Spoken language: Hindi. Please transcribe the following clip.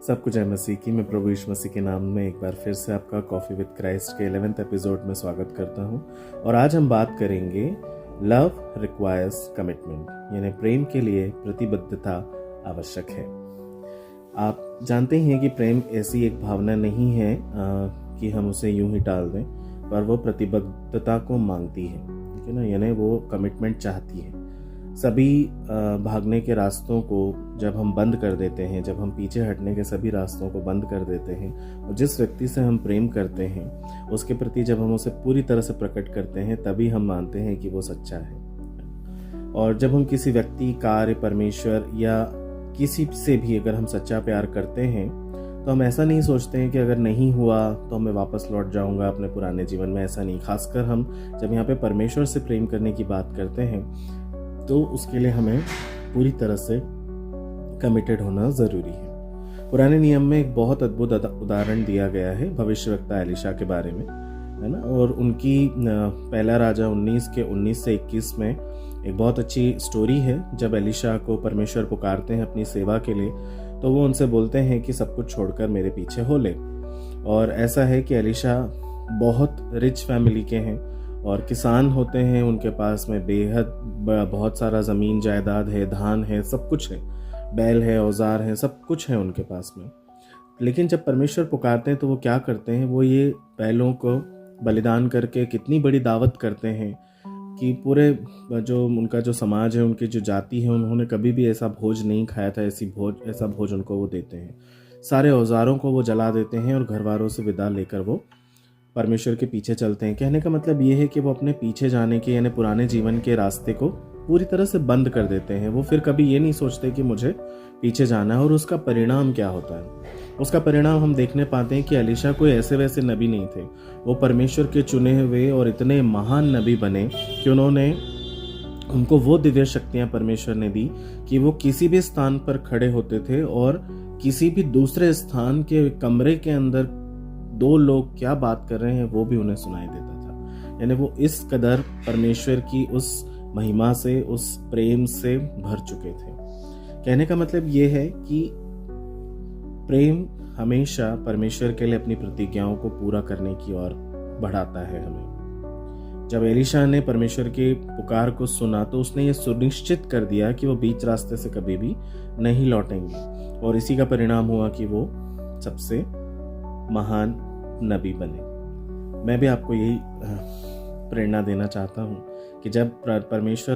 सब कुछ है मसीह की। मैं प्रभु यीशु मसीह के नाम में एक बार फिर से आपका कॉफ़ी विद क्राइस्ट के 11th एपिसोड में स्वागत करता हूं। और आज हम बात करेंगे लव रिक्वायर्स कमिटमेंट, यानी प्रेम के लिए प्रतिबद्धता आवश्यक है। आप जानते ही हैं कि प्रेम ऐसी एक भावना नहीं है कि हम उसे यूं ही टाल दें, पर वो प्रतिबद्धता को मांगती है, ठीक है ना। यानी वो कमिटमेंट चाहती है। सभी भागने के रास्तों को जब हम बंद कर देते हैं, जब हम पीछे हटने के सभी रास्तों को बंद कर देते हैं और जिस व्यक्ति से हम प्रेम करते हैं उसके प्रति जब हम उसे पूरी तरह से प्रकट करते हैं, तभी हम मानते हैं कि वो सच्चा है। और जब हम किसी व्यक्ति, कार्य, परमेश्वर या किसी से भी अगर हम सच्चा प्यार करते हैं तो हम ऐसा नहीं सोचते हैं कि अगर नहीं हुआ तो मैं वापस लौट जाऊंगा अपने पुराने जीवन में। ऐसा नहीं। खासकर हम जब यहाँ पे परमेश्वर से प्रेम करने की बात करते हैं तो उसके लिए हमें पूरी तरह से कमिटेड होना ज़रूरी है। पुराने नियम में एक बहुत अद्भुत उदाहरण दिया गया है भविष्यवक्ता एलिशा के बारे में, है ना। और उनकी पहला राजा 19 के 19 से 21 में एक बहुत अच्छी स्टोरी है। जब एलिशा को परमेश्वर पुकारते हैं अपनी सेवा के लिए, तो वो उनसे बोलते हैं कि सब कुछ छोड़कर मेरे पीछे हो ले। और ऐसा है कि एलिशा बहुत रिच फैमिली के हैं और किसान होते हैं। उनके पास में बेहद बहुत सारा ज़मीन जायदाद है, धान है, सब कुछ है, बैल है, औजार है, सब कुछ है उनके पास में। लेकिन जब परमेश्वर पुकारते हैं तो वो क्या करते हैं, वो ये बैलों को बलिदान करके कितनी बड़ी दावत करते हैं कि पूरे जो उनका जो समाज है, उनकी जो जाति है, उन्होंने कभी भी ऐसा भोज नहीं खाया था। ऐसा भोज उनको वो देते हैं। सारे औजारों को वो जला देते हैं और घरवालों से विदा लेकर वो परमेश्वर के पीछे चलते हैं। कहने का मतलब ये है कि वो अपने पीछे जाने के, यानी पुराने जीवन के रास्ते को पूरी तरह से बंद कर देते हैं। वो फिर कभी ये नहीं सोचते कि मुझे पीछे जाना है। और उसका परिणाम क्या होता है? उसका परिणाम हम देखने पाते हैं कि एलिशा कोई ऐसे वैसे नबी नहीं थे। वो परमेश्वर के चुने हुए और इतने महान नबी बने कि उनको वो दिव्य शक्तियां परमेश्वर ने दी कि वो किसी भी स्थान पर खड़े होते थे और किसी भी दूसरे स्थान के कमरे के अंदर दो लोग क्या बात कर रहे हैं वो भी उन्हें सुनाई देता था। यानी वो इस कदर परमेश्वर की उस महिमा से, उस प्रेम से भर चुके थे। कहने का मतलब ये है कि प्रेम हमेशा परमेश्वर के लिए अपनी प्रतिज्ञाओं को पूरा करने की ओर बढ़ाता है हमें। जब एलिशा ने परमेश्वर के पुकार को सुना तो उसने ये सुनिश्चित कर दिया कि वो बीच रास्ते से कभी भी नहीं लौटेंगे। और इसी का परिणाम हुआ कि वो सबसे महान नबी बने। मैं भी आपको यही प्रेरणा देना चाहता हूँ कि जब परमेश्वर